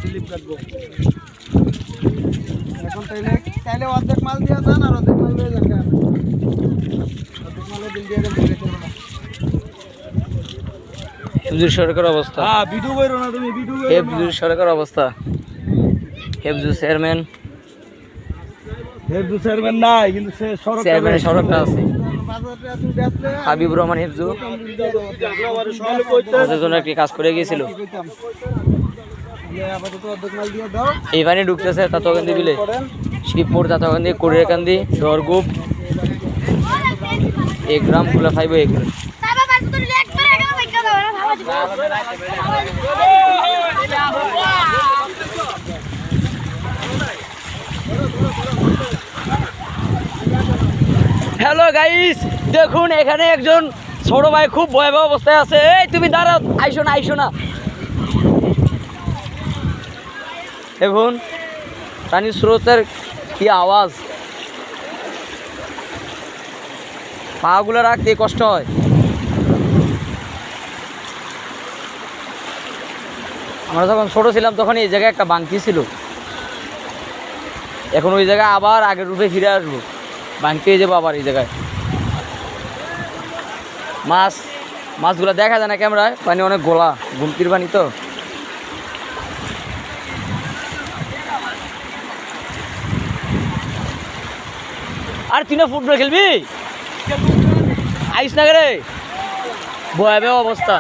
Slip কাটবো এখন। তাইলে অর্ধেক মাল দিয়ে যান আর অর্ধেক মাল দিয়ে যান। অর্ধেক মালের বিল দিয়ে দেবেন। হেফজুর সরকার অবস্থা। হ্যাঁ ভিডিও কইরো না তুমি, ভিডিও কইরো না। হেফজুর সরকার অবস্থা। হেফজুর চেয়ারম্যান, হেফজু চেয়ারম্যান নাই কিন্তু সে সরকার চেয়ারম্যানের সরকার আছে। বাজারে তুমি দেখলে হাবিবুর রহমান হেফজু ওদের জন্য একটি কাজ করে গিয়েছিল। আপাতত অর্ধেক মাল দিয়ে দাও। এই পানি ঢুকতেছে তাতকান্দি বিলে, শিবপুর তাতকান্দি, কুড়িয়াকান্দি, ডরগুপ, এক গ্রাম ফুলা খাইব এক গ্রাম। হ্যালো গাইস, দেখুন এখানে একজন ছোট ভাই খুব ভয়াবহ অবস্থায় আছে। এই তুমি দাঁড়াও, আইসো না আইসো না। দেখুন পানির স্রোতের কি আওয়াজ, পাগুলো রাখতে কষ্ট হয়। আমরা যখন ছোট ছিলাম তখন এই জায়গায় একটা বাংকি ছিল, এখন ওই জায়গায় আবার আগের রূপে ফিরে আসবো, বাংকি হয়ে যাবো আবার এই জায়গায়। মাছগুলো দেখা যায় না ক্যামেরায়, পানি অনেক গোলা, গুমতির পানি তো। আর তুই না ফুটবল খেলবি, আইস না রে, ভয়াবহ অবস্থা।